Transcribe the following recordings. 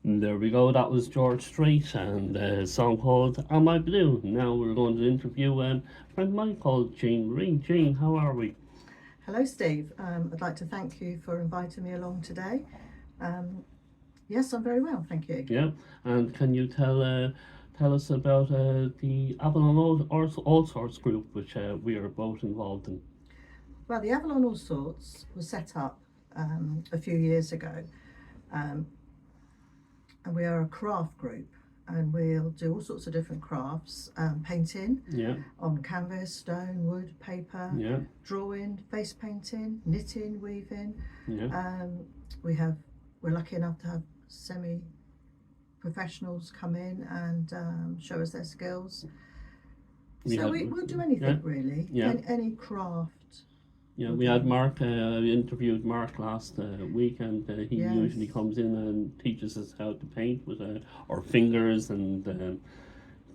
And there we go. That was George Strait and a song called "Am I Blue?" Now we're going to interview a friend of mine called Jayne Reid. Jayne, how are we? Hello, Steve. I'd like to thank you for inviting me along today. Um, yes, I'm very well, thank you. Yeah. And can you tell us about the Avalon All Sorts group, which we are both involved in? Well, the Avalon All Sorts was set up a few years ago, um, and we are a craft group. And we'll do all sorts of different crafts, painting Yeah. on canvas, stone, wood, paper, Yeah. drawing, face painting, knitting, weaving. Yeah. Um, we have, we're lucky enough to have semi professionals come in and show us their skills. We So had we'll do yeah. anything really, Yeah. any craft. Yeah, We'll we had do. Mark. Interviewed Mark last week, and he Yes, usually comes in and teaches us how to paint with our fingers and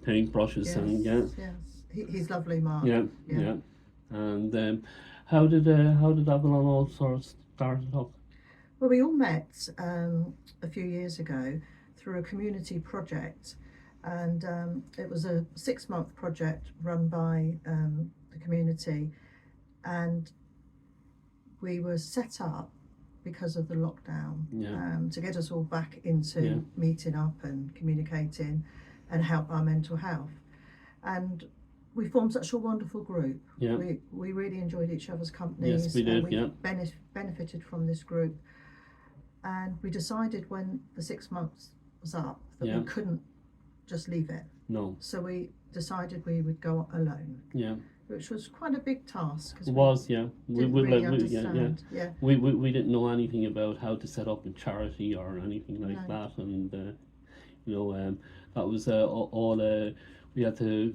paintbrushes, yes, and yeah, yes. He's lovely, Mark. yeah, Yeah. yeah. And how did Avalon All Sorts started up? Well, we all met a few years ago through a community project, and it was a 6 month project run by the community, and we were set up because of the lockdown, Yeah, to get us all back yeah, into meeting up and communicating and help our mental health. And we formed such a wonderful group. yeah. We really enjoyed each other's Yes, companies we and did. we Yeah, benefited from this group. And we decided when the 6 months was up that yeah. we couldn't just leave it. No, So we decided we would go alone, yeah. which was quite a big task because It we was, yeah. didn't really Yeah, yeah. understand. Yeah, We didn't know anything about how to set up a charity or anything like no. that, and you know, that was all. We had to.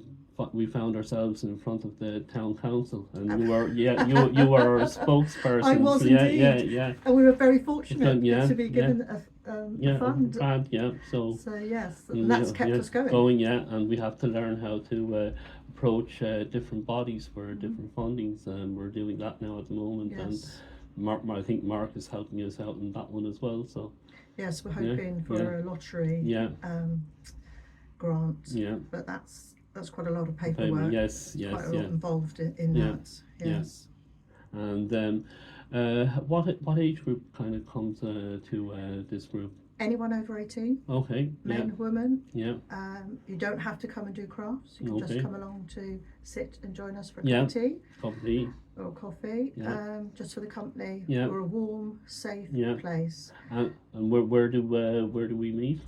We found ourselves in front of the town council, and you were our I spokesperson. So was yeah, indeed, and we were very fortunate yeah, to be yeah, given a yeah, a fund. grant, yeah. So So yes, and and that's kept us going. going, yeah, and we have to learn how to approach different bodies for Mm. different fundings, and we're doing that now at the moment. And Yes, I think Mark is helping us out in that one as well. So yes, we're yeah, hoping yeah, for a lottery yeah, grant, yeah. but that's quite a lot of The payment, paperwork. yes, There's quite yes, a lot yeah, involved in yeah, that. yeah. Yes, And what age group kind of comes to this group? anyone over 18, Okay, yeah, men, women. yeah, You don't have to come and do crafts. You can just okay, come along to sit and join us for a cup yeah, of tea company, or coffee, yeah, just for the company. yeah, We're a warm, safe yeah. place. And where do we meet?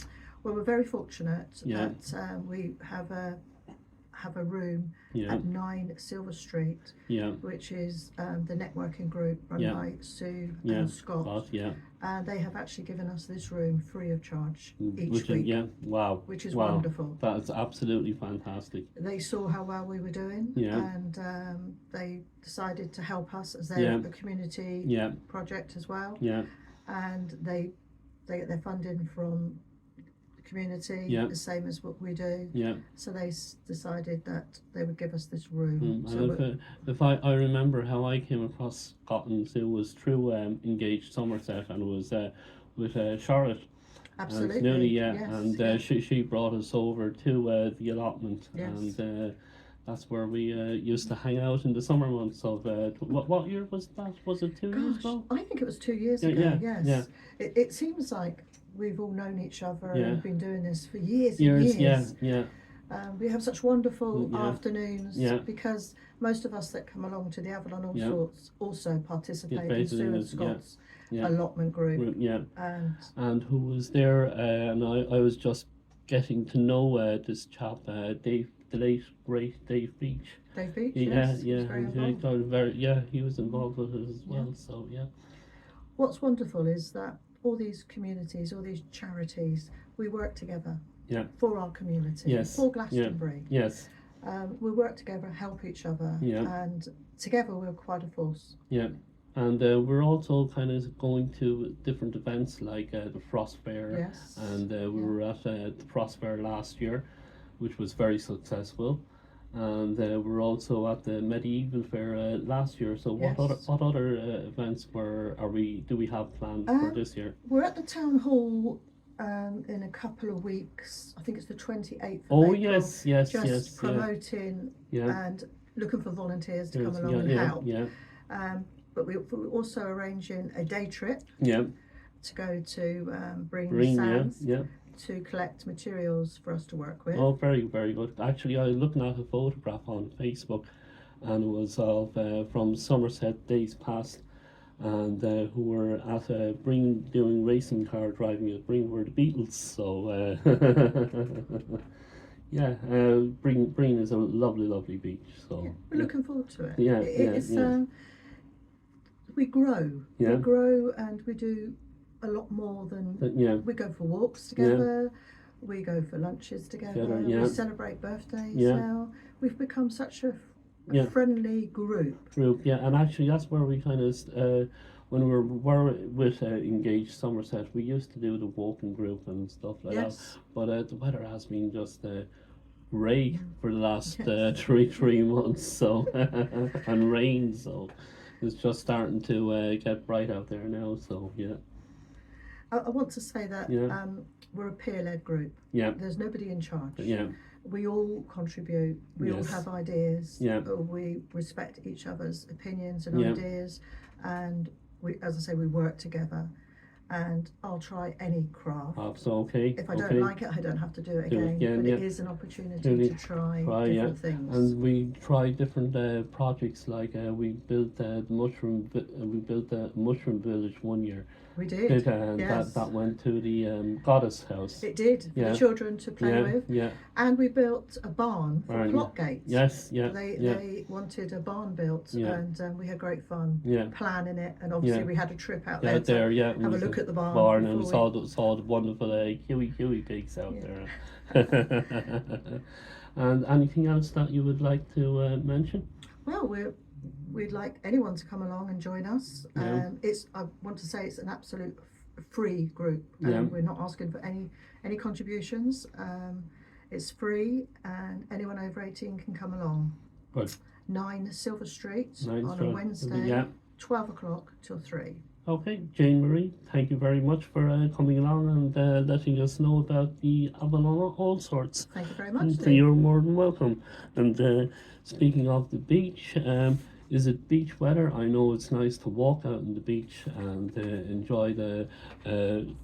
Well, we're very fortunate Yeah, that we have a room yeah, at 9 Silver Street, yeah, which is the networking group run yeah, by Sue yeah. and Scott. But yeah, And they have actually given us this room free of charge each which is week, yeah, wow, which is wow, wonderful. that is absolutely fantastic. They saw how well we were doing, Yeah, and they decided to help us as they're yeah, a community yeah, project as well. yeah, And they get their funding from the community, yeah, the same as what we do. yeah. So they decided that they would give us this room. So And if I remember how I came across Scotland, it was through Engaged Somerset, and it was with Charlotte. And nearly, absolutely, yeah, yes, and yeah, she brought us over to the allotment, yes. and that's where we used to hang out in the summer months of what year was that? Was it 2 years Gosh, ago? I think it was 2 years Yeah, ago. yeah, yeah, Yes, it seems like we've all known each other yeah. and been doing this for years and Years, yeah, years. yeah, We have such wonderful yeah, afternoons yeah, because most of us that come along to the Avalon All yeah. Sorts also Get participate in based Sue in and this, yeah, Scott's yeah, allotment group. yeah. And And who was there? And I was just getting to know this chap, the late great Dave Beach. Dave Beach, Yeah, yes, he yeah, was very and he involved. thought very, yeah, he was involved with it as Yeah. well. So yeah, What's wonderful is that all these communities, all these charities, we work together yeah, for our community, yes, for yeah, Glastonbury. yes, We work together, help each other, yeah, and together we're quite a force. yeah. And we're also kind of going to different events like the Frost Fair, Yes, and we yeah, were at the Frost Fair last year, which was very successful. And we're also at the medieval fair last year. So yes. what other events do we have planned for Um, this year? we're at the town hall in a couple of weeks. I think it's the 28th of Oh April. yes, yes, Just yes, promoting yeah, and looking for volunteers to come yeah, along and yeah, help. yeah, But we're also arranging a day trip yeah. to go to Breen Green, yeah, Sands yeah. to collect materials for us to work with. Oh, very, very good. Actually, I was looking at a photograph on Facebook, and it was of from Somerset days past, and who were at Breen doing racing car driving at Breen were the Beatles. So yeah, Breen is a lovely, lovely beach. Yeah, So we're looking forward to it. yeah, yeah, It's yeah, we grow, yeah, and we do a lot more than yeah, we go for walks yeah, together. We go for lunches together. yeah, We celebrate birthdays yeah, now. We've become such a yeah. friendly group. Group, yeah, and actually that's where we kind of when were with Engaged Somerset, we used to do the walking group and stuff like that. Yes. But the weather has been just grey for the last Yes. three months, so and rain, so it's just starting to get bright out there now. So yeah, I want to say that yeah, we're a peer-led group. yeah, There's nobody in charge. yeah, We all contribute. We all yes, have ideas. yeah, We respect each other's opinions and yeah. ideas, and we, as I say, we work together. And I'll try any craft. So okay, If I okay. don't like it, I don't have to do it Do it again. again, But yeah. it is an opportunity Really to try yeah, different things. and we tried different projects. Like we built the mushroom. We built the mushroom village one year. We did. And Yes. that went to the goddess house. It did for Yeah. the children to play Yeah, with. yeah, And we built a barn for Barn, plot gates. yes, yeah, yeah, They wanted a barn built, Yeah. and we had great fun yeah. planning it. And obviously, Yeah. we had a trip out Yeah, there there, to yeah. It have a was look at the barn. barn and before saw the wonderful kiwi pigs out Yeah. there. And anything else that you would like to mention? Well, we'd like anyone to come along and join us. Yeah. I want to say it's an absolute free group. Yeah. We're not asking for any contributions. It's free, and anyone over 18 can come along. Good. 9 Silver Street 9 on Silver- a Wednesday, yeah. 12 o'clock till 3. Okay, Jane Marie, thank you very much for coming along and letting us know about the Avalon All Sorts. Thank you very much. And Steve. you're more than welcome. And speaking of the beach, is it beach weather? I know it's nice to walk out on the beach and enjoy the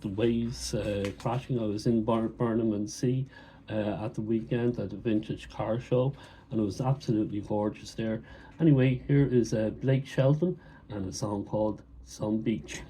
waves crashing. I was in Burnham and Sea at the weekend at the vintage car show, and it was absolutely gorgeous there. Anyway, here is Blake Shelton and a song called Some Beach.